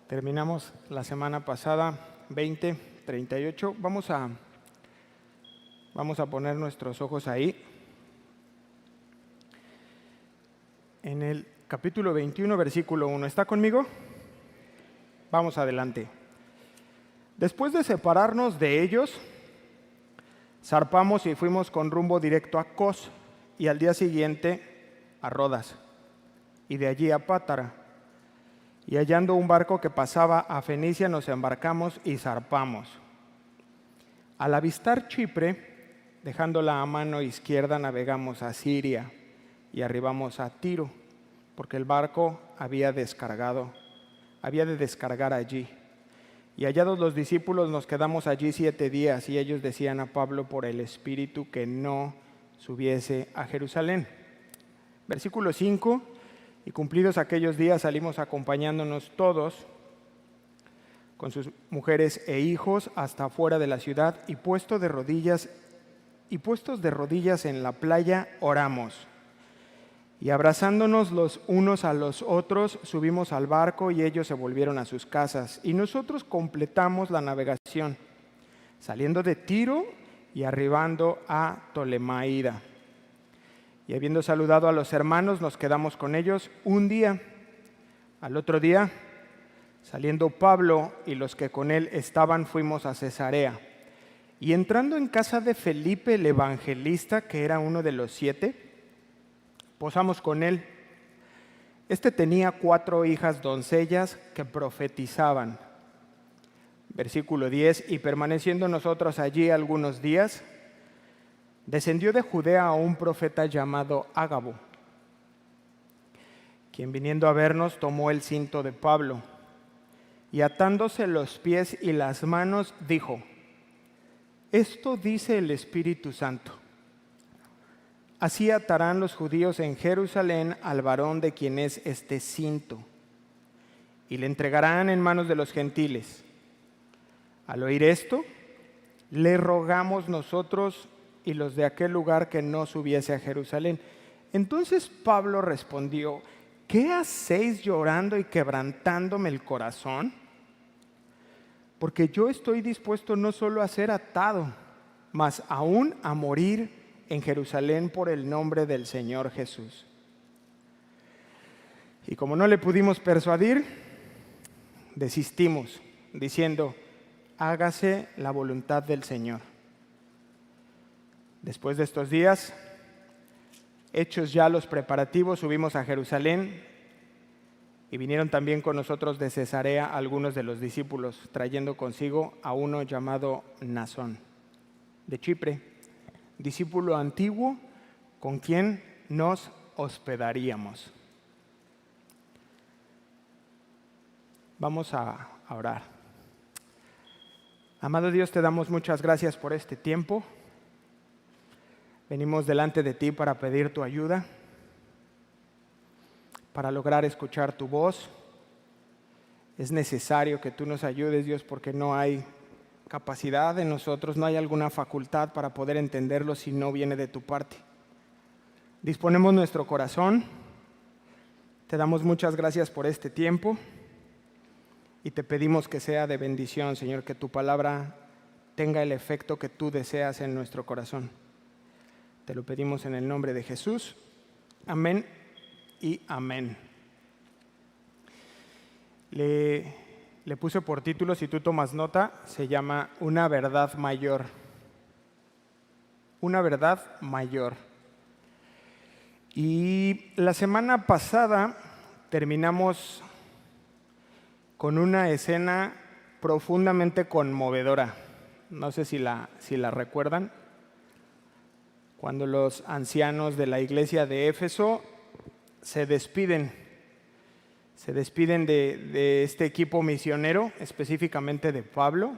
Terminamos la semana pasada 20:38. Vamos a poner nuestros ojos ahí. En el capítulo 21, versículo 1. ¿Está conmigo? Vamos adelante. Después de separarnos de ellos, zarpamos y fuimos con rumbo directo a Cos, y al día siguiente a Rodas, y de allí a Pátara. Y hallando un barco que pasaba a Fenicia, nos embarcamos y zarpamos. Al avistar Chipre, dejándola a mano izquierda, navegamos a Siria y arribamos a Tiro, porque el barco había de descargar allí. Y hallados los discípulos, nos quedamos allí 7 días, y ellos decían a Pablo por el Espíritu que no subiese a Jerusalén. Versículo 5. Y cumplidos aquellos días salimos acompañándonos todos con sus mujeres e hijos hasta afuera de la ciudad, y puestos de rodillas en la playa oramos. Y abrazándonos los unos a los otros subimos al barco, y ellos se volvieron a sus casas. Y nosotros completamos la navegación, saliendo de Tiro y arribando a Tolemaida. Y habiendo saludado a los hermanos, nos quedamos con ellos un día. Al otro día, saliendo Pablo y los que con él estaban, fuimos a Cesarea. Y entrando en casa de Felipe el evangelista, que era uno de los 7, posamos con él. Este tenía 4 hijas doncellas que profetizaban. Versículo 10. Y permaneciendo nosotros allí algunos días, descendió de Judea a un profeta llamado Ágabo, quien viniendo a vernos tomó el cinto de Pablo, y atándose los pies y las manos, dijo: Esto dice el Espíritu Santo: así atarán los judíos en Jerusalén al varón de quien es este cinto, y le entregarán en manos de los gentiles. Al oír esto, le rogamos nosotros y los de aquel lugar que no subiese a Jerusalén. Entonces Pablo respondió: ¿qué hacéis llorando y quebrantándome el corazón? Porque yo estoy dispuesto no solo a ser atado, mas aún a morir en Jerusalén por el nombre del Señor Jesús. Y como no le pudimos persuadir, desistimos, diciendo: hágase la voluntad del Señor. Después de estos días, hechos ya los preparativos, subimos a Jerusalén, y vinieron también con nosotros de Cesarea algunos de los discípulos, trayendo consigo a uno llamado Mnasón, de Chipre, discípulo antiguo, con quien nos hospedaríamos. Vamos a orar. Amado Dios, te damos muchas gracias por este tiempo. Venimos delante de ti para pedir tu ayuda, para lograr escuchar tu voz. Es necesario que tú nos ayudes, Dios, porque no hay capacidad en nosotros, no hay alguna facultad para poder entenderlo si no viene de tu parte. Disponemos nuestro corazón, te damos muchas gracias por este tiempo y te pedimos que sea de bendición, Señor, que tu palabra tenga el efecto que tú deseas en nuestro corazón. Te lo pedimos en el nombre de Jesús. Amén y amén. Le puse por título, si tú tomas nota, se llama Una verdad mayor. Una verdad mayor. Y la semana pasada terminamos con una escena profundamente conmovedora. No sé si la recuerdan. Cuando los ancianos de la iglesia de Éfeso se despiden de este equipo misionero, específicamente de Pablo,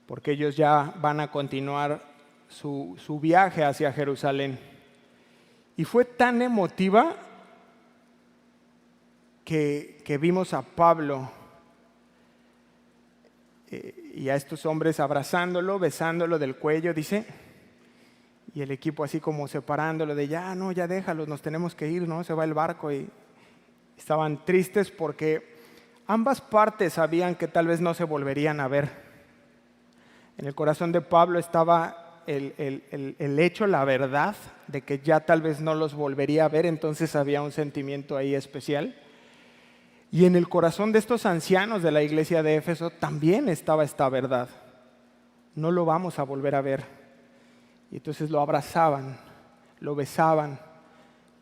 porque ellos ya van a continuar su viaje hacia Jerusalén. Y fue tan emotiva que vimos a Pablo y a estos hombres abrazándolo, besándolo del cuello, dice, y el equipo así como separándolo de ya déjalos, nos tenemos que ir, ¿no? Se va el barco. Y estaban tristes porque Ambas partes sabían que tal vez no se volverían a ver. En el corazón de Pablo estaba el hecho, la verdad, de que ya tal vez no los volvería a ver, entonces había un sentimiento ahí especial. Y en el corazón de estos ancianos de la iglesia de Éfeso también estaba esta verdad. No lo vamos a volver a ver. Y entonces lo abrazaban, lo besaban,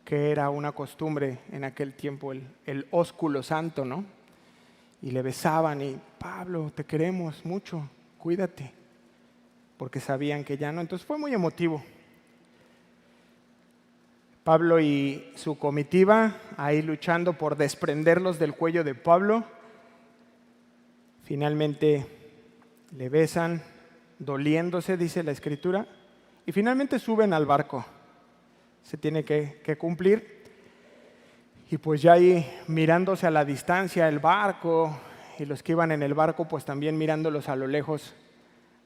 que era una costumbre en aquel tiempo, el ósculo santo, ¿no? Y le besaban y, Pablo, te queremos mucho, cuídate, porque sabían que ya no. Entonces fue muy emotivo. Pablo y su comitiva ahí luchando por desprenderlos del cuello de Pablo. Finalmente le besan, doliéndose, dice la Escritura, y finalmente suben al barco. Se tiene que cumplir. Y pues ya ahí mirándose a la distancia el barco y los que iban en el barco pues también mirándolos a lo lejos,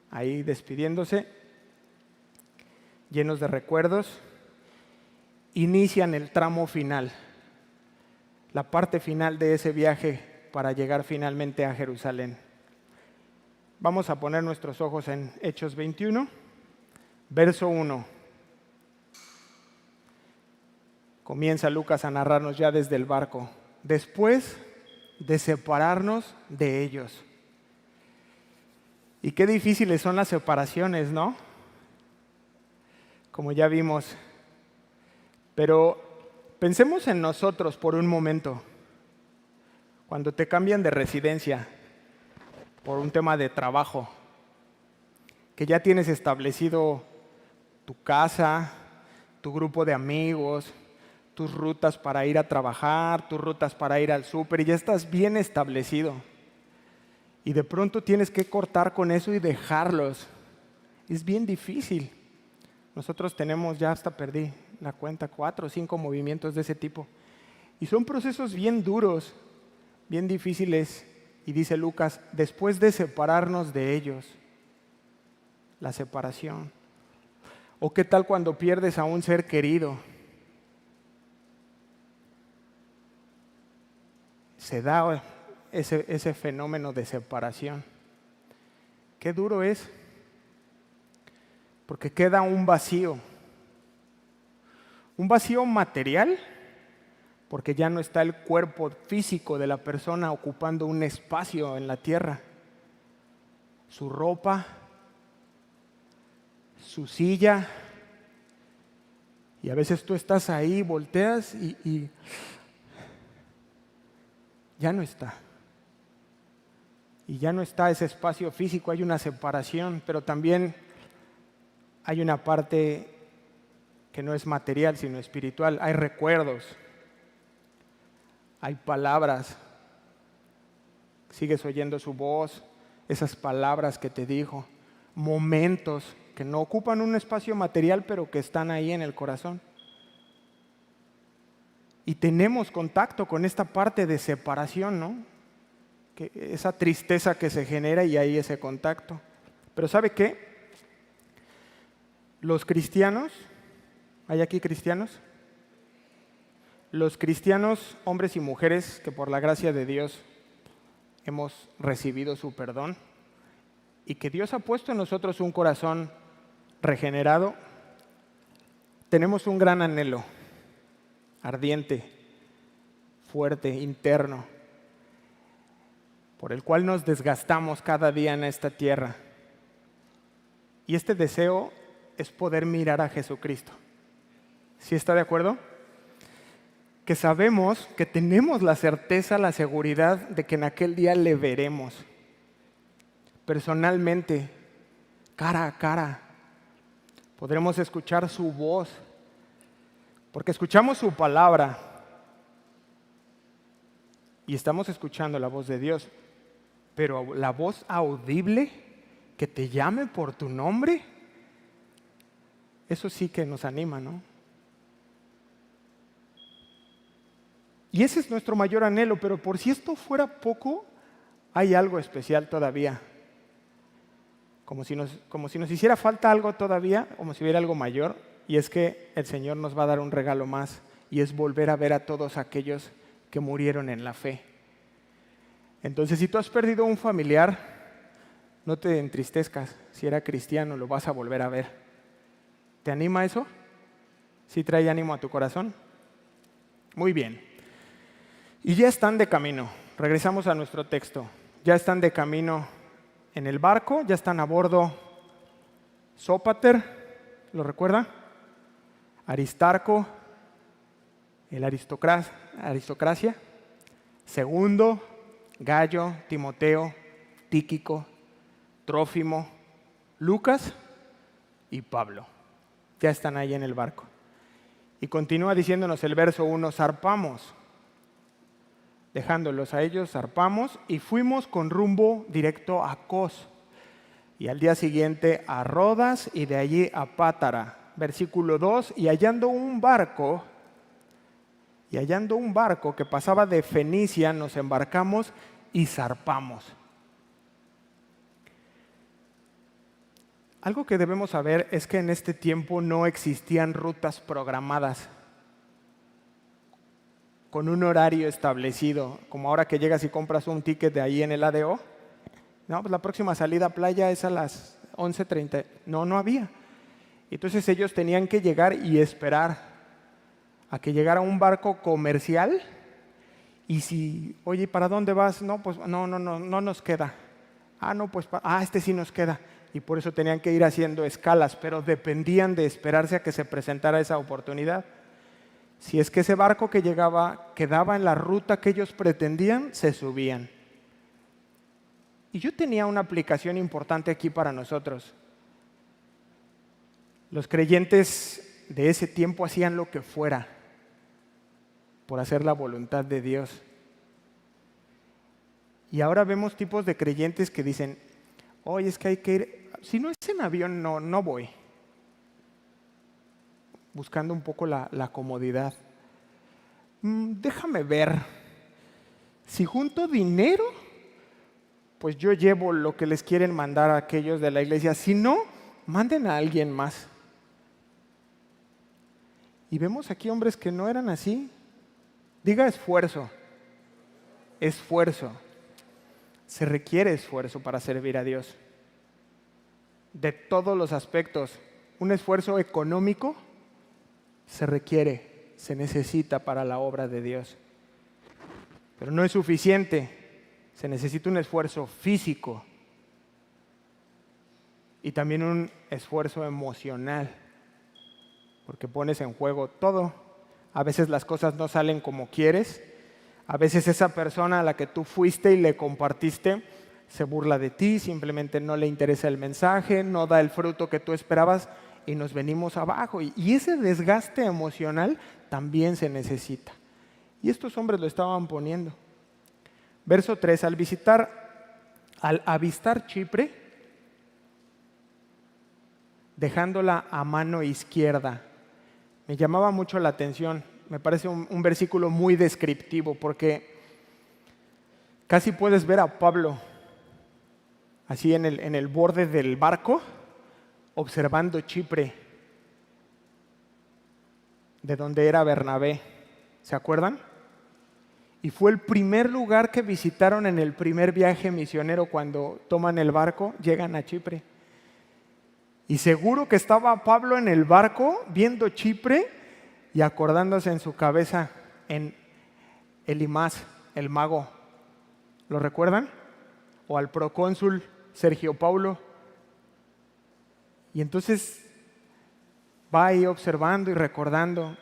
ahí despidiéndose, llenos de recuerdos, inician el tramo final, la parte final de ese viaje para llegar finalmente a Jerusalén. Vamos a poner nuestros ojos en Hechos 21, verso 1. Comienza Lucas a narrarnos ya desde el barco. Después de separarnos de ellos. Y qué difíciles son las separaciones, ¿no? Como ya vimos. Pero pensemos en nosotros por un momento. Cuando te cambian de residencia por un tema de trabajo, que ya tienes establecido tu casa, tu grupo de amigos, tus rutas para ir a trabajar, tus rutas para ir al súper, y ya estás bien establecido. Y de pronto tienes que cortar con eso y dejarlos. Es bien difícil. Nosotros tenemos, ya hasta perdí la cuenta, 4 o 5 movimientos de ese tipo. Y son procesos bien duros, bien difíciles. Y dice Lucas, después de separarnos de ellos, la separación. ¿O qué tal cuando pierdes a un ser querido? Se da ese fenómeno de separación. Qué duro es, porque queda un vacío material, porque ya no está el cuerpo físico de la persona ocupando un espacio en la tierra. Su ropa, su silla, y a veces tú estás ahí, volteas y ya no está. Y ya no está ese espacio físico, hay una separación, pero también hay una parte que no es material, sino espiritual. Hay recuerdos, hay palabras. Sigues oyendo su voz, esas palabras que te dijo, momentos que no ocupan un espacio material, pero que están ahí en el corazón. Y tenemos contacto con esta parte de separación, ¿no? Que esa tristeza que se genera y hay ese contacto. Pero ¿sabe qué? Los cristianos, ¿hay aquí cristianos? Los cristianos, hombres y mujeres, que por la gracia de Dios hemos recibido su perdón y que Dios ha puesto en nosotros un corazón regenerado, tenemos un gran anhelo, ardiente, fuerte, interno, por el cual nos desgastamos cada día en esta tierra. Y este deseo es poder mirar a Jesucristo. ¿Sí está de acuerdo? Que sabemos, que tenemos la certeza, la seguridad de que en aquel día le veremos personalmente, cara a cara. Podremos escuchar su voz, porque escuchamos su palabra y estamos escuchando la voz de Dios, pero la voz audible que te llame por tu nombre, eso sí que nos anima, ¿no? Y ese es nuestro mayor anhelo, pero por si esto fuera poco, hay algo especial todavía. Como si nos hiciera falta algo todavía, como si hubiera algo mayor, y es que el Señor nos va a dar un regalo más, y es volver a ver a todos aquellos que murieron en la fe. Entonces, si tú has perdido un familiar, no te entristezcas. Si era cristiano, lo vas a volver a ver. ¿Te anima eso? ¿Sí trae ánimo a tu corazón? Muy bien. Y ya están de camino. Regresamos a nuestro texto. Ya están de camino en el barco, ya están a bordo Sópater, ¿lo recuerda? Aristarco, el aristocracia. Segundo, Gayo, Timoteo, Tíquico, Trófimo, Lucas y Pablo. Ya están ahí en el barco. Y continúa diciéndonos el verso 1, zarpamos. Dejándolos a ellos, zarpamos y fuimos con rumbo directo a Cos. Y al día siguiente a Rodas y de allí a Pátara. Versículo 2, y hallando un barco que pasaba de Fenicia, nos embarcamos y zarpamos. Algo que debemos saber es que en este tiempo no existían rutas programadas con un horario establecido, como ahora que llegas y compras un ticket de ahí en el ADO. No, pues la próxima salida a playa es a las 11:30. No había. Entonces ellos tenían que llegar y esperar a que llegara un barco comercial. Y si, oye, ¿para dónde vas? No, pues no nos queda. No, pues, este sí nos queda. Y por eso tenían que ir haciendo escalas, pero dependían de esperarse a que se presentara esa oportunidad. Si es que ese barco que llegaba quedaba en la ruta que ellos pretendían, se subían. Y yo tenía una aplicación importante aquí para nosotros. Los creyentes de ese tiempo hacían lo que fuera por hacer la voluntad de Dios. Y ahora vemos tipos de creyentes que dicen, oye, es que hay que ir, si no es en avión, no voy. Buscando un poco la comodidad. Déjame ver, si junto dinero, pues yo llevo lo que les quieren mandar a aquellos de la iglesia. Si no, manden a alguien más. Y vemos aquí hombres que no eran así. Diga esfuerzo. Esfuerzo. Se requiere esfuerzo para servir a Dios. De todos los aspectos. Un esfuerzo económico se requiere, se necesita para la obra de Dios. Pero no es suficiente. Se necesita un esfuerzo físico y también un esfuerzo emocional, porque pones en juego todo. A veces las cosas no salen como quieres. A veces esa persona a la que tú fuiste y le compartiste se burla de ti, simplemente no le interesa el mensaje, no da el fruto que tú esperabas y nos venimos abajo. Y ese desgaste emocional también se necesita. Y estos hombres lo estaban poniendo. Verso 3, al avistar Chipre, dejándola a mano izquierda. Me llamaba mucho la atención, me parece un versículo muy descriptivo, porque casi puedes ver a Pablo así en el borde del barco, observando Chipre, de donde era Bernabé. ¿Se acuerdan? Y fue el primer lugar que visitaron en el primer viaje misionero. Cuando toman el barco, llegan a Chipre. Y seguro que estaba Pablo en el barco viendo Chipre y acordándose en su cabeza en Elimás, el mago. ¿Lo recuerdan? O al procónsul Sergio Paulo. Y entonces va ahí observando y recordando.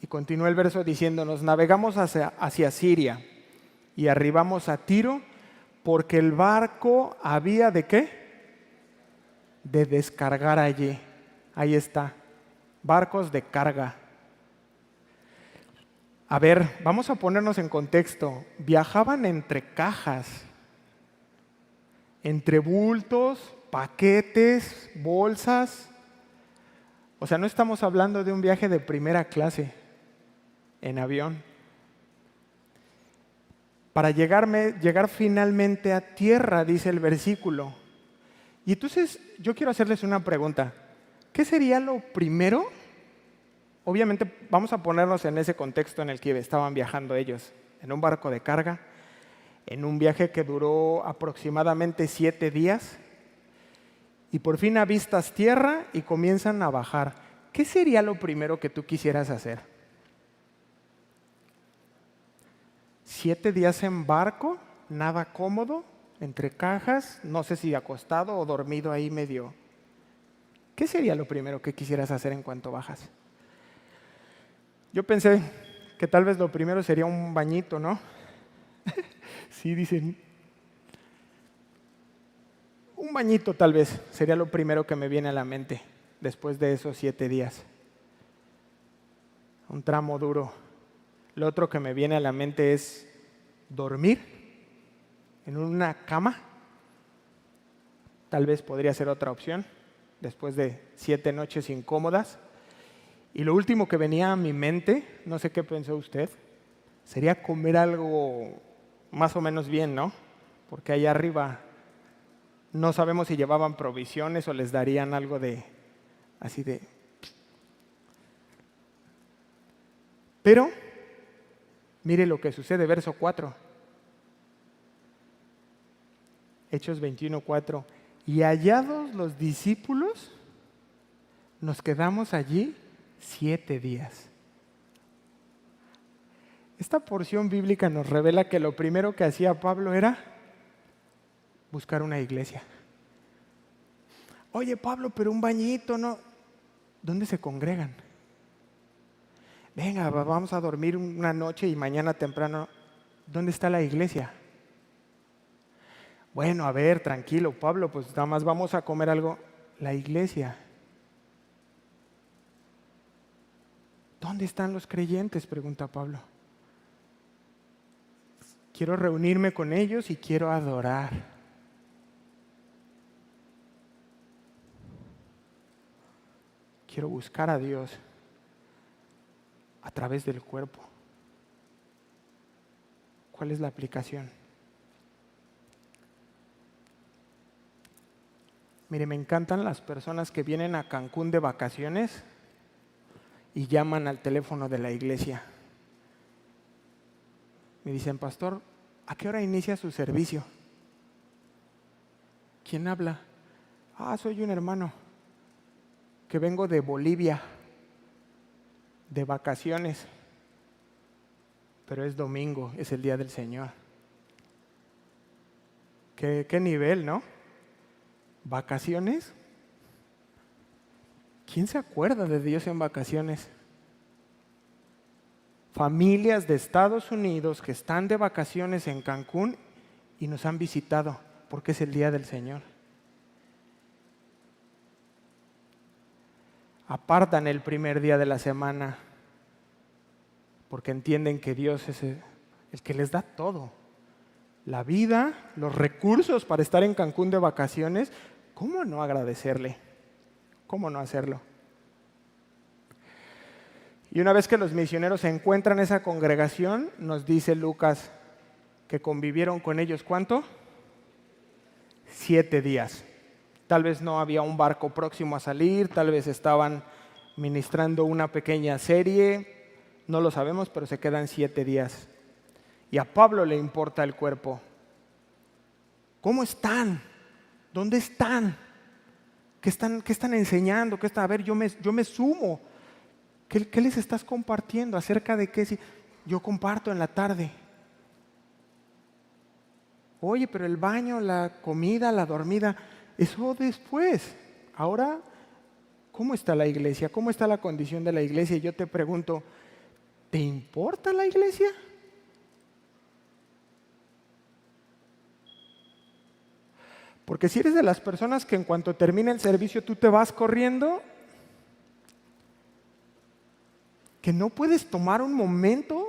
Y continúa el verso diciéndonos, navegamos hacia Siria y arribamos a Tiro, porque el barco había ¿de qué? De descargar allí. Ahí está, barcos de carga. A ver, vamos a ponernos en contexto. Viajaban entre cajas, entre bultos, paquetes, bolsas. O sea, no estamos hablando de un viaje de primera clase en avión. Para llegar finalmente a tierra, dice el versículo. Y entonces yo quiero hacerles una pregunta. ¿Qué sería lo primero? Obviamente vamos a ponernos en ese contexto en el que estaban viajando ellos, en un barco de carga. en un viaje que duró aproximadamente 7 días, y por fin avistas tierra y comienzan a bajar. ¿Qué sería lo primero que tú quisieras hacer? 7 días en barco, nada cómodo, entre cajas, no sé si acostado o dormido ahí medio. ¿Qué sería lo primero que quisieras hacer en cuanto bajas? Yo pensé que tal vez lo primero sería un bañito, ¿no? Sí, dicen. Un bañito tal vez sería lo primero que me viene a la mente después de esos 7 días. Un tramo duro. Lo otro que me viene a la mente es dormir en una cama. Tal vez podría ser otra opción después de 7 noches incómodas. Y lo último que venía a mi mente, no sé qué pensó usted, sería comer algo más o menos bien, ¿no? Porque allá arriba no sabemos si llevaban provisiones o les darían algo de, así de. Pero, mire lo que sucede, verso 4. Hechos 21:4. Y hallados los discípulos, nos quedamos allí 7 días. Esta porción bíblica nos revela que lo primero que hacía Pablo era buscar una iglesia. Oye, Pablo, pero un bañito, ¿no? ¿Dónde se congregan? Venga, vamos a dormir una noche y mañana temprano. ¿Dónde está la iglesia? Bueno, a ver, tranquilo, Pablo, pues nada más vamos a comer algo. La iglesia. ¿Dónde están los creyentes?, pregunta Pablo. Quiero reunirme con ellos y quiero adorar. Quiero buscar a Dios a través del cuerpo. ¿Cuál es la aplicación? Mire, me encantan las personas que vienen a Cancún de vacaciones y llaman al teléfono de la iglesia. Me dicen, pastor, ¿a qué hora inicia su servicio? ¿Quién habla? Soy un hermano que vengo de Bolivia, de vacaciones, pero es domingo, es el día del Señor. ¿Qué nivel, no? ¿Vacaciones? ¿Quién se acuerda de Dios en vacaciones? Familias de Estados Unidos que están de vacaciones en Cancún y nos han visitado porque es el día del Señor. Apartan el primer día de la semana porque entienden que Dios es el que les da todo. La vida, los recursos para estar en Cancún de vacaciones. ¿Cómo no agradecerle? ¿Cómo no hacerlo? Y una vez que los misioneros se encuentran en esa congregación, nos dice Lucas que convivieron con ellos, ¿cuánto? 7 días. Tal vez no había un barco próximo a salir, tal vez estaban ministrando una pequeña serie, no lo sabemos, pero se quedan 7 días. Y a Pablo le importa el cuerpo. ¿Cómo están? ¿Dónde están? ¿Qué están enseñando? A ver, yo me sumo. ¿Qué les estás compartiendo? ¿Acerca de qué? Si yo comparto en la tarde. Oye, pero el baño, la comida, la dormida, eso después. Ahora, ¿cómo está la iglesia? ¿Cómo está la condición de la iglesia? Y yo te pregunto, ¿te importa la iglesia? Porque si eres de las personas que en cuanto termina el servicio tú te vas corriendo, que no puedes tomar un momento,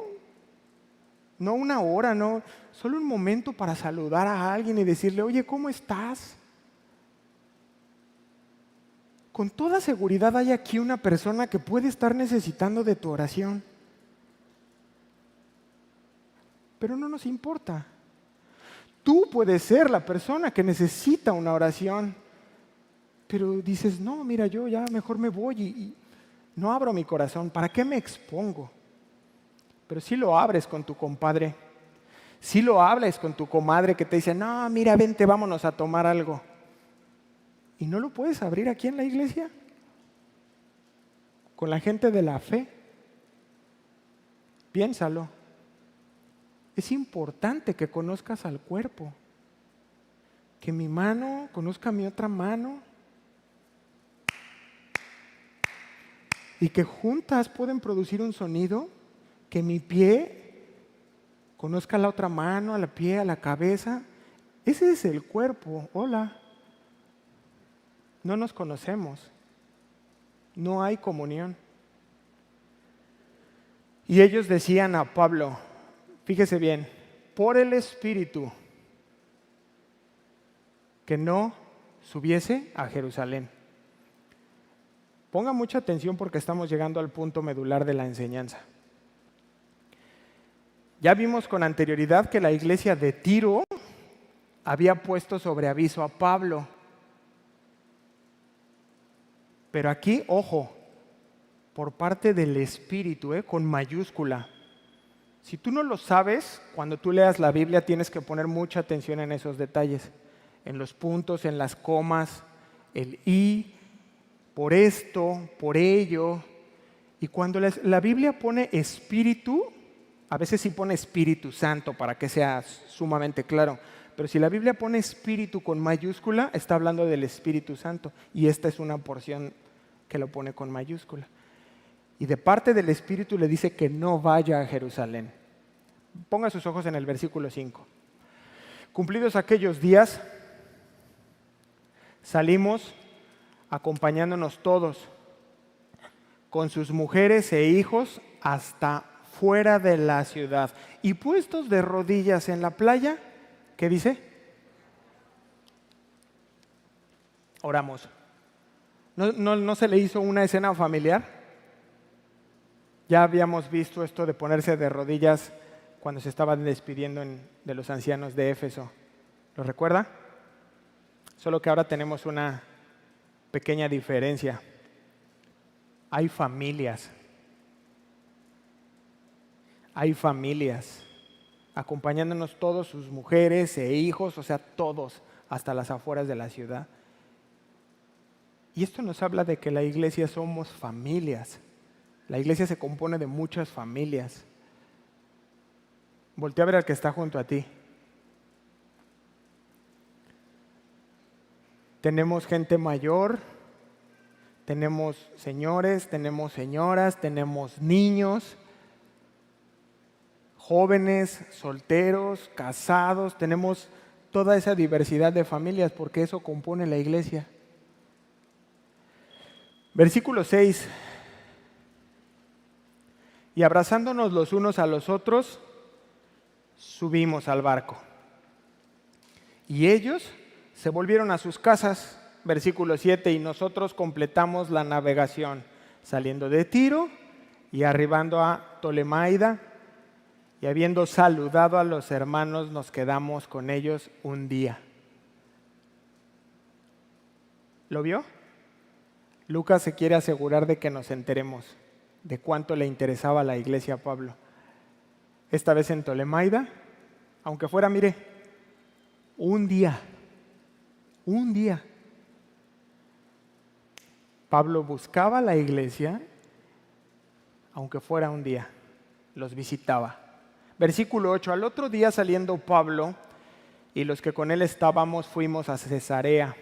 no una hora, no, solo un momento para saludar a alguien y decirle, oye, ¿cómo estás? Con toda seguridad hay aquí una persona que puede estar necesitando de tu oración. Pero no nos importa. Tú puedes ser la persona que necesita una oración, pero dices, no, mira, yo ya mejor me voy y no abro mi corazón. ¿Para qué me expongo? Pero si lo abres con tu compadre, Sí lo hables con tu comadre que te dice, no, mira, vente, vámonos a tomar algo. ¿Y no lo puedes abrir aquí en la iglesia? Con la gente de la fe. Piénsalo. Es importante que conozcas al cuerpo. Que mi mano conozca mi otra mano. Y que juntas pueden producir un sonido. Que mi pie conozca a la otra mano, a la pie, a la cabeza. Ese es el cuerpo. Hola. No nos conocemos. No hay comunión. Y ellos decían a Pablo, fíjese bien, por el Espíritu, que no subiese a Jerusalén. Ponga mucha atención porque estamos llegando al punto medular de la enseñanza. Ya vimos con anterioridad que la iglesia de Tiro había puesto sobre aviso a Pablo. Pero aquí, ojo, por parte del Espíritu, con mayúscula. Si tú no lo sabes, cuando tú leas la Biblia tienes que poner mucha atención en esos detalles, en los puntos, en las comas, el y, por esto, por ello. Y cuando la Biblia pone Espíritu, a veces sí pone Espíritu Santo para que sea sumamente claro, pero si la Biblia pone Espíritu con mayúscula, está hablando del Espíritu Santo, y esta es una porción que lo pone con mayúscula. Y de parte del Espíritu le dice que no vaya a Jerusalén. Ponga sus ojos en el versículo 5. Cumplidos aquellos días, salimos acompañándonos todos, con sus mujeres e hijos, hasta fuera de la ciudad. Y puestos de rodillas en la playa, ¿qué dice? Oramos. ¿No se le hizo una escena familiar? Ya habíamos visto esto de ponerse de rodillas cuando se estaban despidiendo de los ancianos de Éfeso. ¿Lo recuerda? Solo que ahora tenemos una pequeña diferencia. Hay familias. Hay familias acompañándonos todos, sus mujeres e hijos, o sea, todos, hasta las afueras de la ciudad. Y esto nos habla de que la iglesia somos familias. La iglesia se compone de muchas familias. Voltea a ver al que está junto a ti. Tenemos gente mayor, tenemos señores, tenemos señoras, tenemos niños, jóvenes, solteros, casados, tenemos toda esa diversidad de familias porque eso compone la iglesia. Versículo 6. Y abrazándonos los unos a los otros, subimos al barco. Y ellos se volvieron a sus casas, versículo 7, y nosotros completamos la navegación, saliendo de Tiro y arribando a Tolemaida, y habiendo saludado a los hermanos, nos quedamos con ellos un día. ¿Lo vio? Lucas se quiere asegurar de que nos enteremos de cuánto le interesaba a la iglesia a Pablo. Esta vez en Tolemaida, aunque fuera, mire, un día. Pablo buscaba la iglesia, aunque fuera un día, los visitaba. Versículo 8, al otro día saliendo Pablo y los que con él estábamos fuimos a Cesarea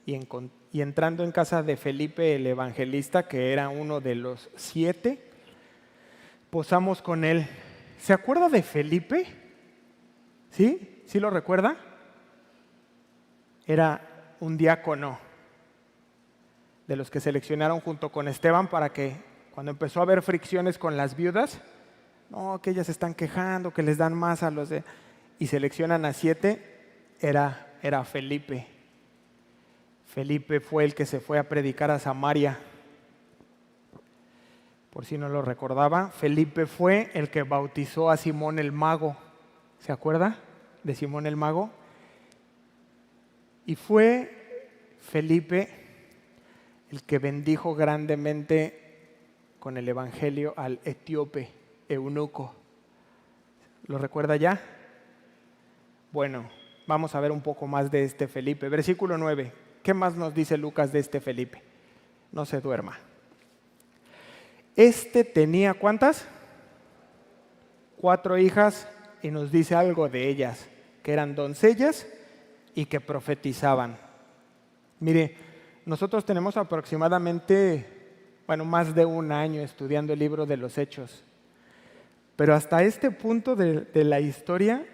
y entrando en casa de Felipe el evangelista, que era uno de los 7, posamos con él. ¿Se acuerda de Felipe? ¿Sí? ¿Sí lo recuerda? Era un diácono de los que seleccionaron junto con Esteban para que cuando empezó a haber fricciones con las viudas, no, que ellas están quejando, que les dan más a los de... Y seleccionan a 7, era Felipe. Felipe fue el que se fue a predicar a Samaria. Por si no lo recordaba, Felipe fue el que bautizó a Simón el Mago. ¿Se acuerda de Simón el Mago? Y fue Felipe el que bendijo grandemente con el evangelio al etíope eunuco. ¿Lo recuerda ya? Bueno, vamos a ver un poco más de este Felipe. Versículo 9. ¿Qué más nos dice Lucas de este Felipe? No se duerma. Este tenía, ¿cuántas? 4 hijas, y nos dice algo de ellas, que eran doncellas y que profetizaban. Mire, nosotros tenemos aproximadamente, más de un año estudiando el libro de los Hechos. Pero hasta este punto de la historia,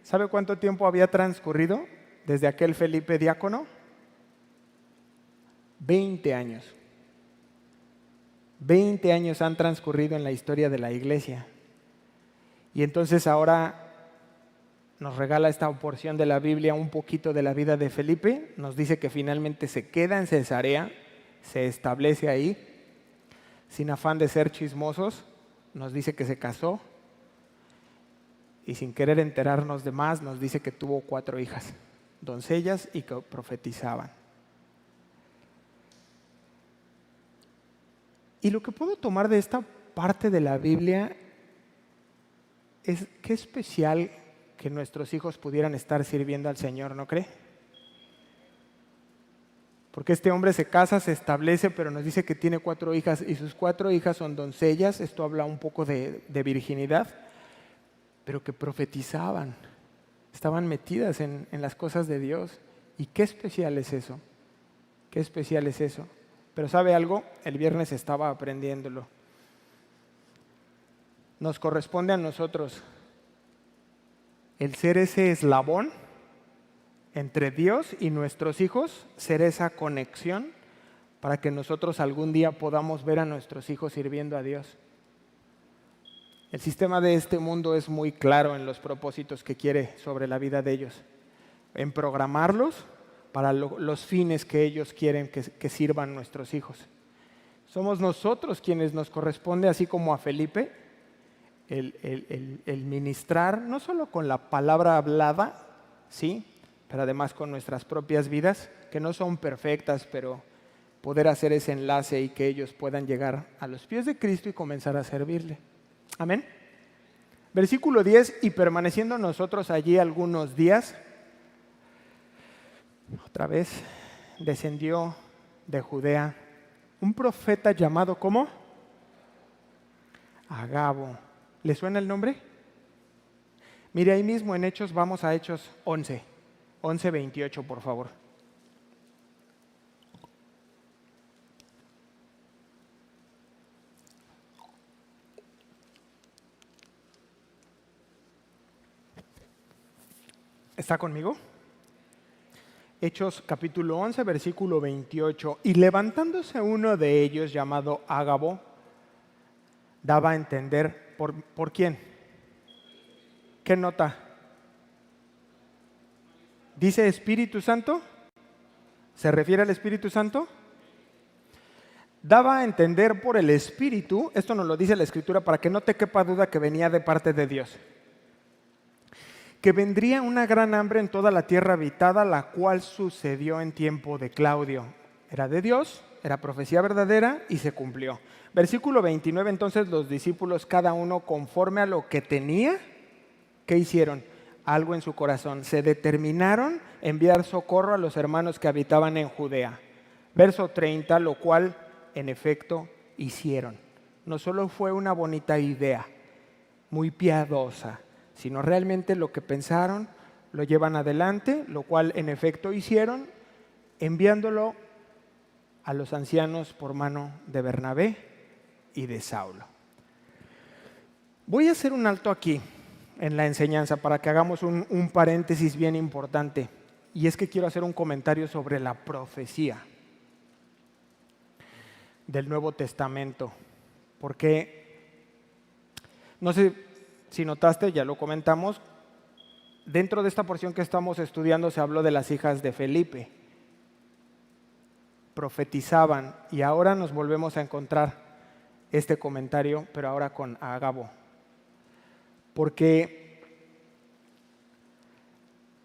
¿sabe cuánto tiempo había transcurrido desde aquel Felipe diácono? 20 años. 20 años han transcurrido en la historia de la iglesia. Y entonces ahora nos regala esta porción de la Biblia, un poquito de la vida de Felipe. Nos dice que finalmente se queda en Cesarea, se establece ahí, sin afán de ser chismosos. Nos dice que se casó y sin querer enterarnos de más, nos dice que tuvo 4 hijas, doncellas y que profetizaban. Y lo que puedo tomar de esta parte de la Biblia es qué especial que nuestros hijos pudieran estar sirviendo al Señor, ¿no cree? Porque este hombre se casa, se establece, pero nos dice que tiene 4 hijas y sus 4 hijas son doncellas. Esto habla un poco de virginidad, pero que profetizaban, estaban metidas en las cosas de Dios. ¿Y qué especial es eso? ¿Qué especial es eso? Pero ¿sabe algo? El viernes estaba aprendiéndolo. Nos corresponde a nosotros el ser ese eslabón entre Dios y nuestros hijos, ser esa conexión para que nosotros algún día podamos ver a nuestros hijos sirviendo a Dios. El sistema de este mundo es muy claro en los propósitos que quiere sobre la vida de ellos, en programarlos para los fines que ellos quieren que sirvan nuestros hijos. Somos nosotros quienes nos corresponde, así como a Felipe, el ministrar, no solo con la palabra hablada, sí, pero además con nuestras propias vidas, que no son perfectas, pero poder hacer ese enlace y que ellos puedan llegar a los pies de Cristo y comenzar a servirle. Amén. Versículo 10, y permaneciendo nosotros allí algunos días, otra vez descendió de Judea un profeta llamado, ¿cómo? Agabo. ¿Le suena el nombre? Mire, ahí mismo en Hechos, vamos a Hechos 11:28, por favor. ¿Está conmigo? Hechos capítulo 11, versículo 28. Y levantándose uno de ellos, llamado Agabo, daba a entender, ¿por quién? ¿Qué nota? ¿Dice Espíritu Santo? ¿Se refiere al Espíritu Santo? Daba a entender por el Espíritu, esto nos lo dice la Escritura para que no te quepa duda que venía de parte de Dios, que vendría una gran hambre en toda la tierra habitada, la cual sucedió en tiempo de Claudio. Era de Dios, era profecía verdadera y se cumplió. Versículo 29, entonces los discípulos, cada uno conforme a lo que tenía, ¿qué hicieron? Algo en su corazón. Se determinaron enviar socorro a los hermanos que habitaban en Judea. Verso 30, lo cual en efecto hicieron. No solo fue una bonita idea, muy piadosa, sino realmente lo que pensaron lo llevan adelante, lo cual en efecto hicieron, enviándolo a los ancianos por mano de Bernabé y de Saulo. Voy a hacer un alto aquí en la enseñanza para que hagamos un paréntesis bien importante, y es que quiero hacer un comentario sobre la profecía del Nuevo Testamento, porque no sé si notaste, ya lo comentamos, dentro de esta porción que estamos estudiando se habló de las hijas de Felipe. Profetizaban, y ahora nos volvemos a encontrar este comentario, pero ahora con Agabo. Porque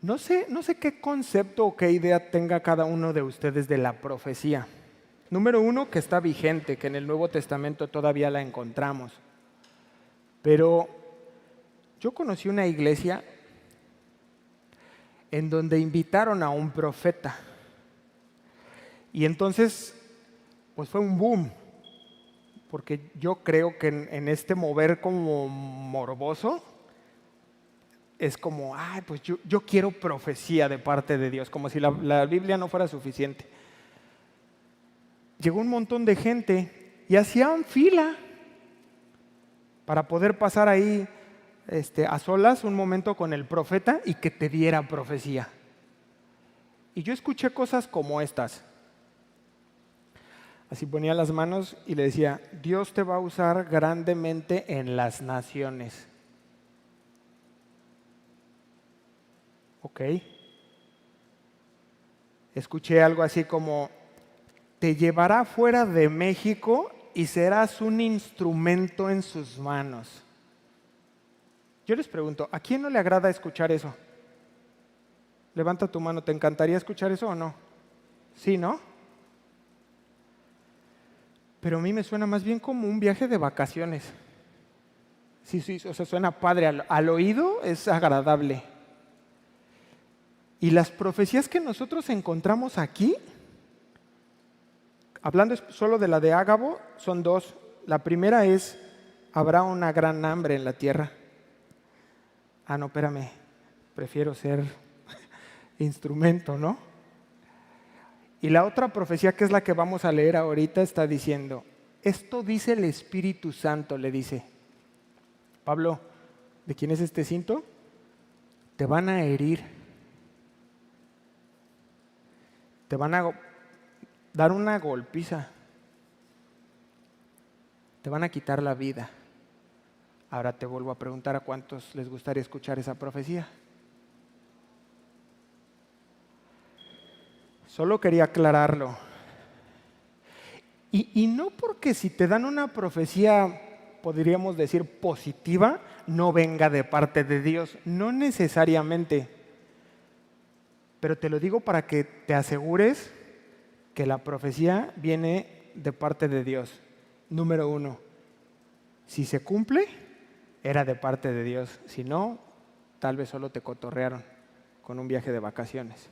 no sé qué concepto o qué idea tenga cada uno de ustedes de la profecía. Número 1, que está vigente, que en el Nuevo Testamento todavía la encontramos. Pero Yo conocí una iglesia en donde invitaron a un profeta. Y entonces, pues fue un boom, porque yo creo que en este mover como morboso, es como, ay, pues yo quiero profecía de parte de Dios, como si la Biblia no fuera suficiente. Llegó un montón de gente y hacían fila para poder pasar ahí a solas un momento con el profeta y que te diera profecía. Y yo escuché cosas como estas. Así ponía las manos y le decía, Dios te va a usar grandemente en las naciones. Ok. Escuché algo así como, te llevará fuera de México y serás un instrumento en sus manos. Yo les pregunto, ¿a quién no le agrada escuchar eso? Levanta tu mano, ¿te encantaría escuchar eso o no? Sí, ¿no? Pero a mí me suena más bien como un viaje de vacaciones. Sí, o sea, suena padre, al oído es agradable. Y las profecías que nosotros encontramos aquí, hablando solo de la de Ágabo, son dos. La primera es, habrá una gran hambre en la tierra. Ah, no, espérame, prefiero ser instrumento, ¿no? Y la otra profecía, que es la que vamos a leer ahorita, está diciendo, esto dice el Espíritu Santo, le dice, Pablo, ¿de quién es este cinto? Te van a herir, te van a dar una golpiza, te van a quitar la vida. Ahora te vuelvo a preguntar, ¿a cuántos les gustaría escuchar esa profecía? Solo quería aclararlo. Y no porque si te dan una profecía, podríamos decir positiva, no venga de parte de Dios, no necesariamente. Pero te lo digo para que te asegures que la profecía viene de parte de Dios. Número 1, si se cumple, era de parte de Dios. Si no, tal vez solo te cotorrearon con un viaje de vacaciones.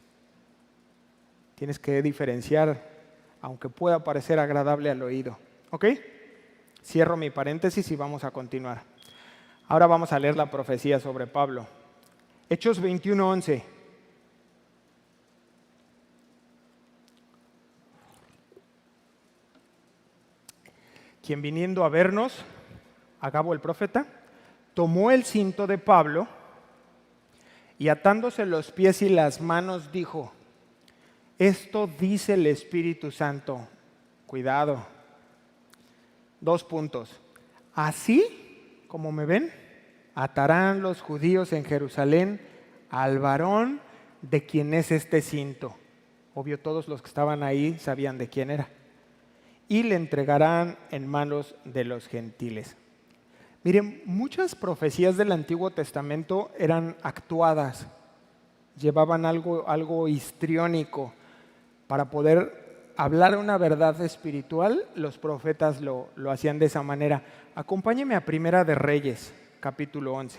Tienes que diferenciar, aunque pueda parecer agradable al oído. ¿Ok? Cierro mi paréntesis y vamos a continuar. Ahora vamos a leer la profecía sobre Pablo. Hechos 21:11. Quien viniendo a vernos, Agabo el profeta, tomó el cinto de Pablo y atándose los pies y las manos dijo, esto dice el Espíritu Santo. Cuidado. 2 puntos. Así como me ven, atarán los judíos en Jerusalén al varón de quien es este cinto. Obvio, todos los que estaban ahí sabían de quién era. Y le entregarán en manos de los gentiles. Miren, muchas profecías del Antiguo Testamento eran actuadas, llevaban algo histriónico. Para poder hablar una verdad espiritual, los profetas lo hacían de esa manera. Acompáñeme a Primera de Reyes, capítulo 11.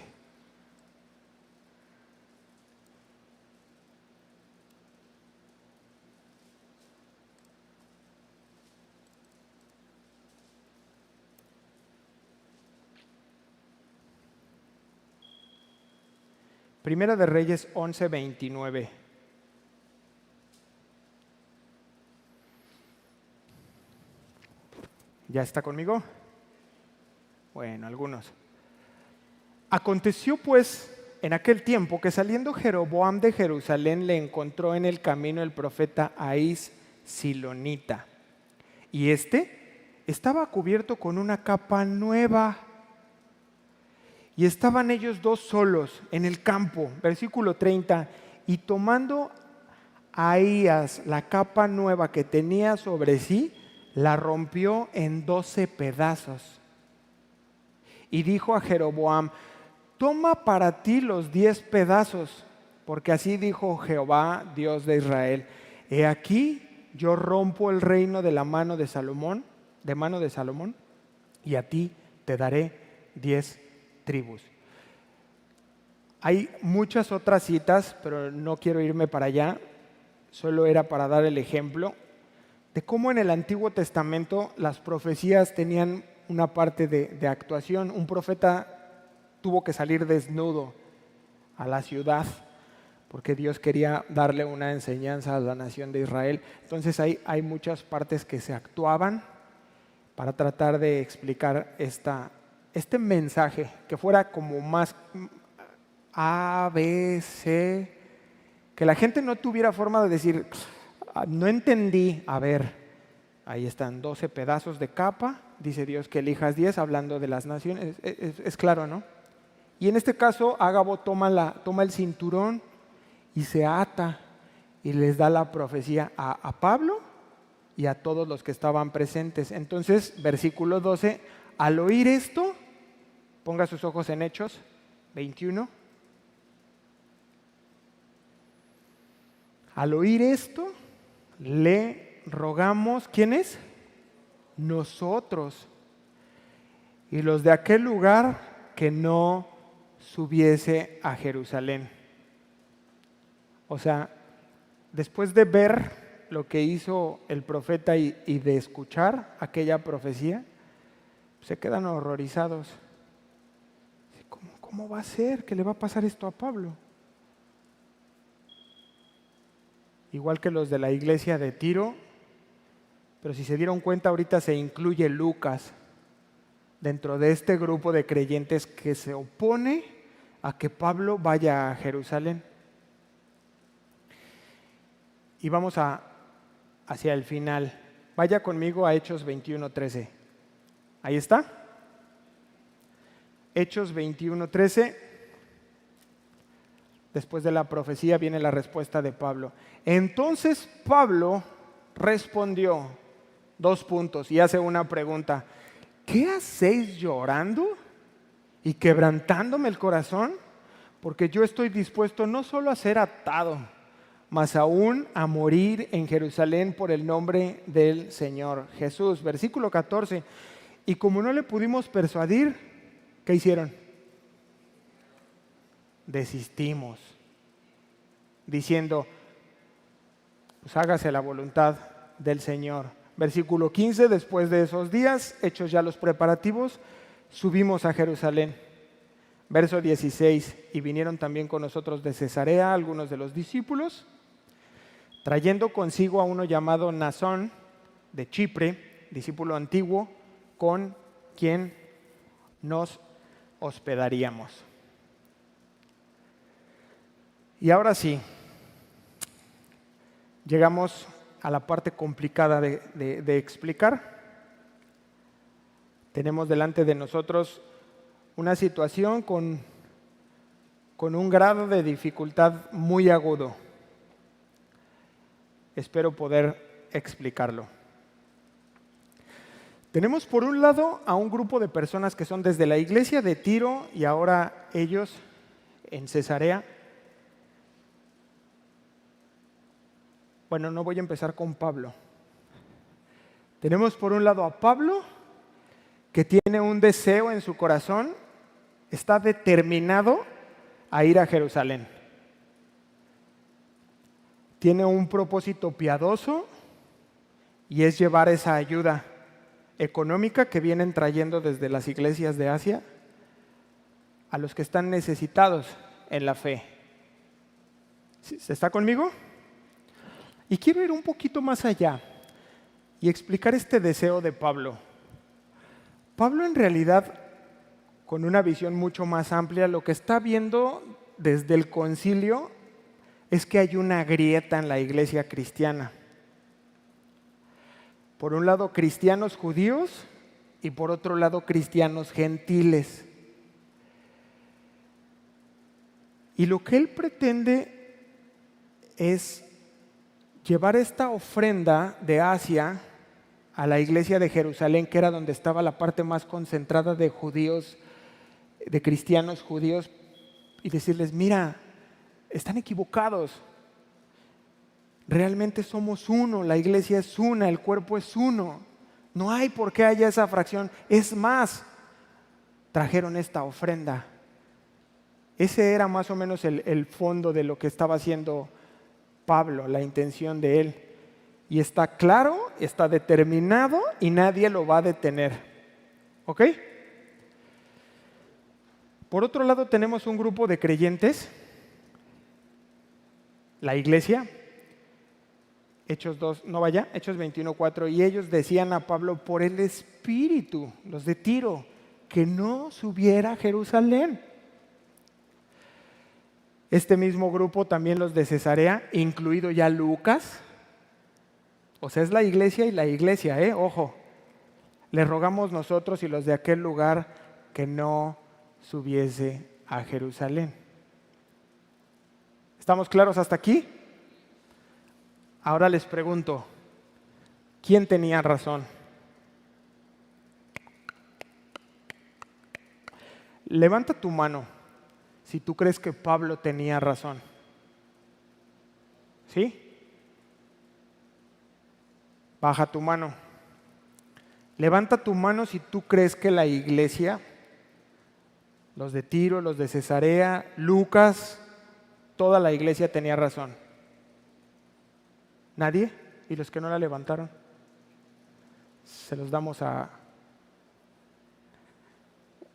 Primera de Reyes 11:29. ¿Ya está conmigo? Bueno, algunos. Aconteció pues en aquel tiempo que saliendo Jeroboam de Jerusalén le encontró en el camino el profeta Ahís Silonita. Y estaba cubierto con una capa nueva. Y estaban ellos dos solos en el campo, versículo 30, y tomando Ahías la capa nueva que tenía sobre sí, la rompió en 12 pedazos. Y dijo a Jeroboam, toma para ti los 10 pedazos, porque así dijo Jehová, Dios de Israel, he aquí yo rompo el reino de mano de Salomón, y a ti te daré 10 tribus. Hay muchas otras citas, pero no quiero irme para allá. Solo era para dar el ejemplo de cómo en el Antiguo Testamento las profecías tenían una parte de actuación. Un profeta tuvo que salir desnudo a la ciudad porque Dios quería darle una enseñanza a la nación de Israel. Entonces hay muchas partes que se actuaban para tratar de explicar este mensaje, que fuera como más A, B, C, que la gente no tuviera forma de decir, no entendí. A ver, ahí están 12 pedazos de capa, dice Dios que elijas 10, hablando de las naciones, es claro, ¿no? Y en este caso, Ágabo toma el cinturón y se ata y les da la profecía a Pablo y a todos los que estaban presentes. Entonces, versículo 12, al oír esto, ponga sus ojos en Hechos 21. Al oír esto, le rogamos, ¿quiénes? Nosotros y los de aquel lugar, que no subiese a Jerusalén. O sea, después de ver lo que hizo el profeta y de escuchar aquella profecía, se quedan horrorizados. ¿Cómo va a ser que le va a pasar esto a Pablo? Igual que los de la iglesia de Tiro, pero si se dieron cuenta, ahorita se incluye Lucas dentro de este grupo de creyentes que se opone a que Pablo vaya a Jerusalén. Y vamos hacia el final. Vaya conmigo a Hechos 21:13. Ahí está. Hechos 21:13. Después de la profecía viene la respuesta de Pablo. Entonces Pablo respondió, 2 puntos, y hace una pregunta. ¿Qué hacéis llorando y quebrantándome el corazón? Porque yo estoy dispuesto no solo a ser atado, mas aún a morir en Jerusalén por el nombre del Señor Jesús. Versículo 14. Y como no le pudimos persuadir, ¿qué hicieron? Desistimos, diciendo, pues hágase la voluntad del Señor. Versículo 15, después de esos días, hechos ya los preparativos, subimos a Jerusalén. Verso 16, y vinieron también con nosotros de Cesarea algunos de los discípulos, trayendo consigo a uno llamado Nasón de Chipre, discípulo antiguo, con quien nos hospedaríamos. Y ahora sí, llegamos a la parte complicada de explicar. Tenemos delante de nosotros una situación con un grado de dificultad muy agudo. Espero poder explicarlo. Tenemos por un lado a un grupo de personas que son desde la iglesia de Tiro y ahora ellos en Cesarea. Bueno, no voy a empezar con Pablo. Tenemos por un lado a Pablo, que tiene un deseo en su corazón, está determinado a ir a Jerusalén. Tiene un propósito piadoso y es llevar esa ayuda económica que vienen trayendo desde las iglesias de Asia a los que están necesitados en la fe. ¿Se está conmigo? Y quiero ir un poquito más allá y explicar este deseo de Pablo. Pablo en realidad, con una visión mucho más amplia, lo que está viendo desde el concilio es que hay una grieta en la iglesia cristiana. Por un lado cristianos judíos y por otro lado cristianos gentiles. Y lo que él pretende es llevar esta ofrenda de Asia a la iglesia de Jerusalén, que era donde estaba la parte más concentrada de judíos, de cristianos judíos, y decirles, mira, están equivocados. Realmente somos uno, la iglesia es una, el cuerpo es uno. No hay por qué haya esa fracción. Es más, trajeron esta ofrenda Ese era más o menos el fondo de lo que estaba haciendo Pablo, la intención de él. Y está claro, está determinado y nadie lo va a detener. ¿Ok? Por otro lado tenemos un grupo de creyentes, la iglesia, Hechos 2, no vaya, Hechos 21:4, y ellos decían a Pablo por el Espíritu, los de Tiro, que no subiera a Jerusalén. Este mismo grupo también los de Cesarea, incluido ya Lucas. O sea, es la iglesia y la iglesia, ojo. Le rogamos nosotros y los de aquel lugar que no subiese a Jerusalén. ¿Estamos claros hasta aquí? Ahora les pregunto, ¿quién tenía razón? Levanta tu mano si tú crees que Pablo tenía razón. ¿Sí? Baja tu mano. Levanta tu mano si tú crees que la iglesia, los de Tiro, los de Cesarea, Lucas, toda la iglesia tenía razón. ¿Nadie? ¿Y los que no la levantaron? Se los damos a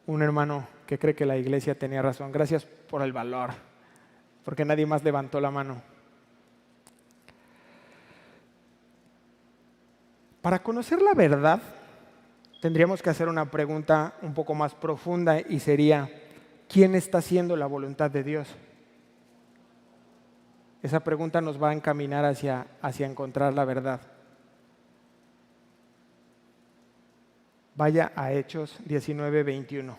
un hermano que cree que la iglesia tenía razón. Gracias por el valor, porque nadie más levantó la mano. Para conocer la verdad, tendríamos que hacer una pregunta un poco más profunda y sería, ¿quién está haciendo la voluntad de Dios? Esa pregunta nos va a encaminar hacia encontrar la verdad. Vaya a Hechos 19:21.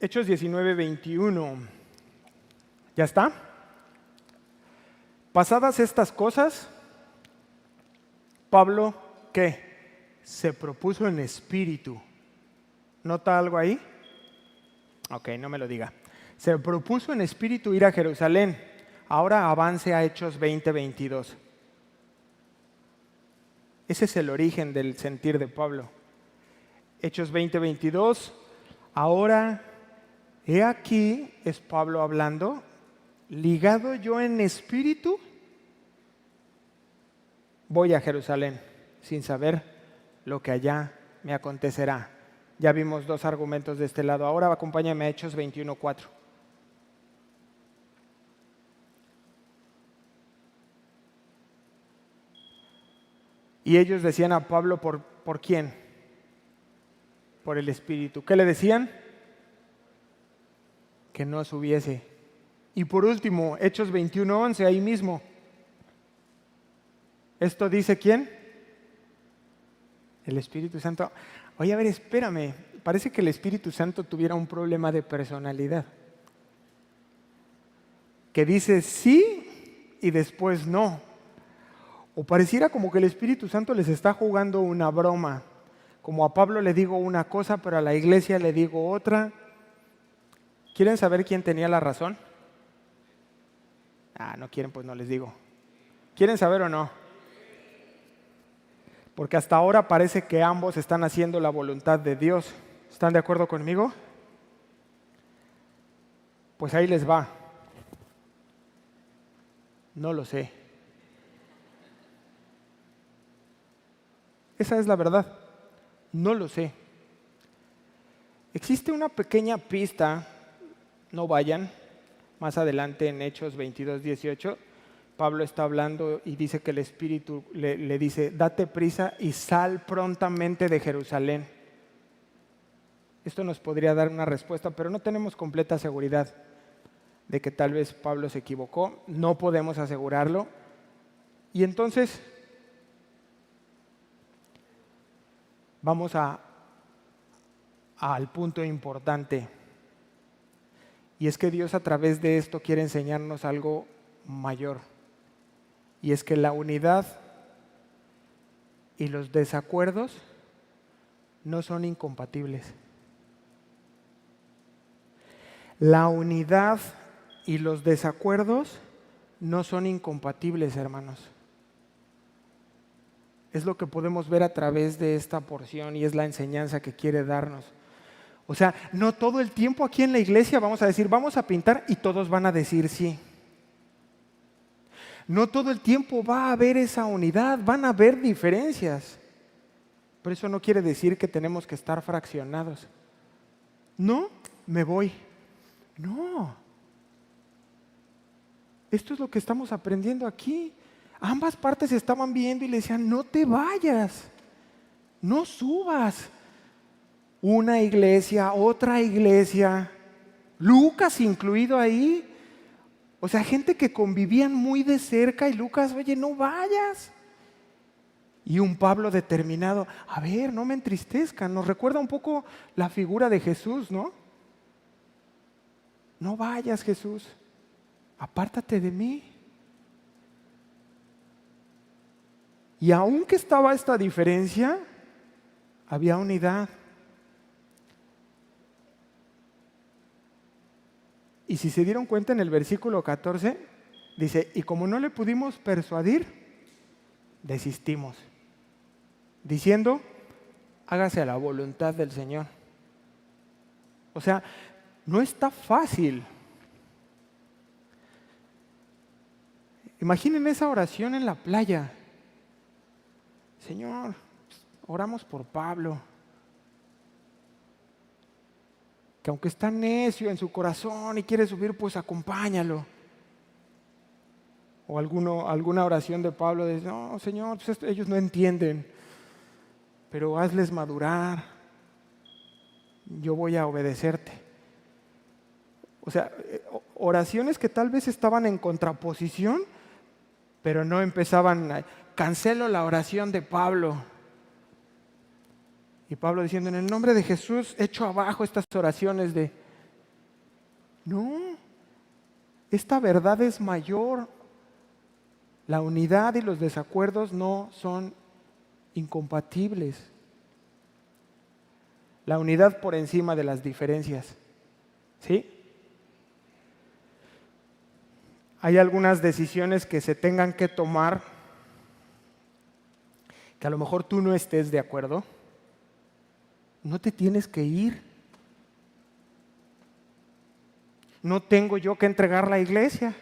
Hechos 19:21. ¿Ya está? Pasadas estas cosas, Pablo, ¿qué? Se propuso en espíritu. ¿Nota algo ahí? Ok, no me lo diga. Se propuso en espíritu ir a Jerusalén. Ahora avance a Hechos 20:22. Ese es el origen del sentir de Pablo. Hechos 20:22. Ahora, he aquí, es Pablo hablando, ligado yo en espíritu, voy a Jerusalén sin saber lo que allá me acontecerá. Ya vimos dos argumentos de este lado. Ahora acompáñame a Hechos 21:4. Y ellos decían a Pablo, ¿por quién? Por el Espíritu. ¿Qué le decían? Que no subiese. Y por último, Hechos 21:11, ahí mismo. ¿Esto dice quién? El Espíritu Santo. Oye, a ver, espérame. Parece que el Espíritu Santo tuviera un problema de personalidad. Que dice sí y después no. O pareciera como que el Espíritu Santo les está jugando una broma. Como a Pablo le digo una cosa, pero a la iglesia le digo otra. ¿Quieren saber quién tenía la razón? No quieren, pues no les digo. ¿Quieren saber o no? Porque hasta ahora parece que ambos están haciendo la voluntad de Dios. ¿Están de acuerdo conmigo? Pues ahí les va. No lo sé. Esa es la verdad. No lo sé. Existe una pequeña pista, no vayan, más adelante en Hechos 22:18, Pablo está hablando y dice que el Espíritu le dice, date prisa y sal prontamente de Jerusalén. Esto nos podría dar una respuesta, pero no tenemos completa seguridad de que tal vez Pablo se equivocó, no podemos asegurarlo. Y entonces vamos al punto importante. Y es que Dios a través de esto quiere enseñarnos algo mayor. Y es que la unidad y los desacuerdos no son incompatibles. La unidad y los desacuerdos no son incompatibles, hermanos. Es lo que podemos ver a través de esta porción y es la enseñanza que quiere darnos. O sea, no todo el tiempo aquí en la iglesia vamos a decir, vamos a pintar y todos van a decir sí. No todo el tiempo va a haber esa unidad, van a haber diferencias. Pero eso no quiere decir que tenemos que estar fraccionados. No, me voy. No. Esto es lo que estamos aprendiendo aquí. Ambas partes estaban viendo y le decían, no te vayas, no subas. Una iglesia, otra iglesia, Lucas incluido ahí. O sea, gente que convivían muy de cerca y Lucas, oye, no vayas. Y un Pablo determinado, a ver, no me entristezcan. Nos recuerda un poco la figura de Jesús, ¿no? No vayas, Jesús, apártate de mí. Y aunque estaba esta diferencia, había unidad. Y si se dieron cuenta en el versículo 14, dice, y como no le pudimos persuadir, desistimos, diciendo, hágase la voluntad del Señor. O sea, no está fácil. Imaginen esa oración en la playa. Señor, oramos por Pablo, que aunque está necio en su corazón y quiere subir, pues acompáñalo. O alguna oración de Pablo dice, no, Señor, pues ellos no entienden, pero hazles madurar, yo voy a obedecerte. O sea, oraciones que tal vez estaban en contraposición, pero no empezaban, cancelo la oración de Pablo. Y Pablo diciendo, en el nombre de Jesús, echo abajo estas oraciones de... No, esta verdad es mayor. La unidad y los desacuerdos no son incompatibles. La unidad por encima de las diferencias. ¿Sí? Hay algunas decisiones que se tengan que tomar que a lo mejor tú no estés de acuerdo. No te tienes que ir. No tengo yo que entregar la iglesia.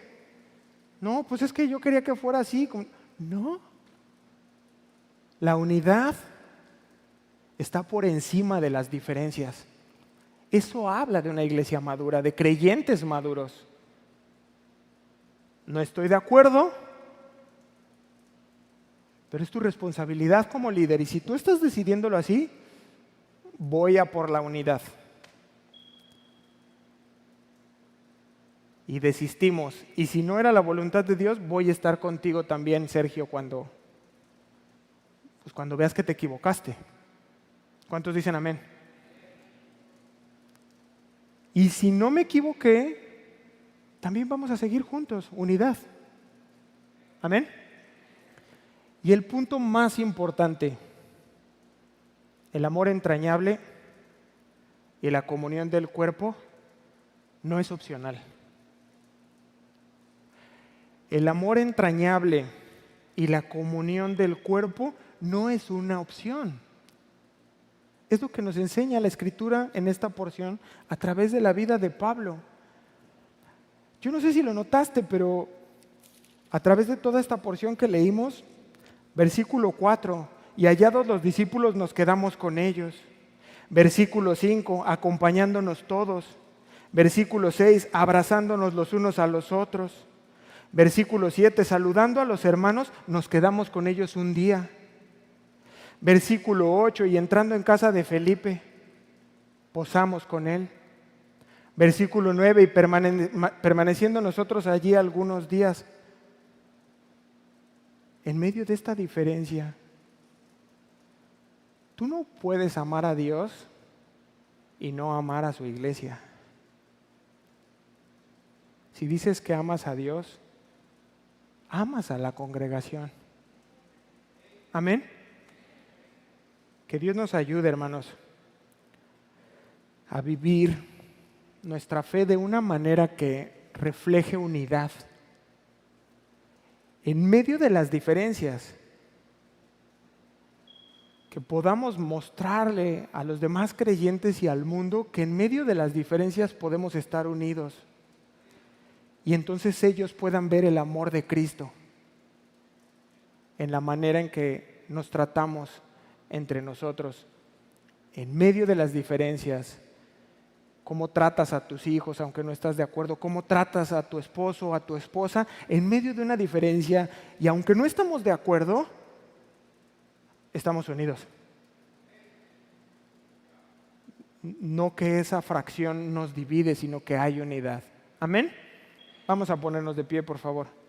No, pues es que yo quería que fuera así. No. La unidad está por encima de las diferencias. Eso habla de una iglesia madura, de creyentes maduros. No estoy de acuerdo, pero es tu responsabilidad como líder. Y si tú estás decidiéndolo así, voy a por la unidad. Y desistimos. Y si no era la voluntad de Dios, voy a estar contigo también, Sergio, cuando veas que te equivocaste. ¿Cuántos dicen amén? Y si no me equivoqué, también vamos a seguir juntos, unidad. Amén. Y el punto más importante, el amor entrañable y la comunión del cuerpo no es opcional. El amor entrañable y la comunión del cuerpo no es una opción. Es lo que nos enseña la Escritura en esta porción a través de la vida de Pablo. Yo no sé si lo notaste, pero a través de toda esta porción que leímos, versículo 4, y hallados los discípulos nos quedamos con ellos. Versículo 5, acompañándonos todos. Versículo 6, abrazándonos los unos a los otros. Versículo 7, saludando a los hermanos, nos quedamos con ellos un día. Versículo 8, y entrando en casa de Felipe, posamos con él. Versículo 9, y permaneciendo nosotros allí algunos días. En medio de esta diferencia, tú no puedes amar a Dios y no amar a su iglesia. Si dices que amas a Dios, amas a la congregación. Amén. Que Dios nos ayude, hermanos, a vivir nuestra fe de una manera que refleje unidad en medio de las diferencias. que podamos mostrarle a los demás creyentes y al mundo que en medio de las diferencias podemos estar unidos. Y entonces ellos puedan ver el amor de Cristo en la manera en que nos tratamos entre nosotros. En medio de las diferencias, cómo tratas a tus hijos aunque no estás de acuerdo, cómo tratas a tu esposo o a tu esposa en medio de una diferencia, y aunque no estamos de acuerdo, estamos unidos. No que esa fracción nos divide, sino que hay unidad. Amén. Vamos a ponernos de pie, por favor.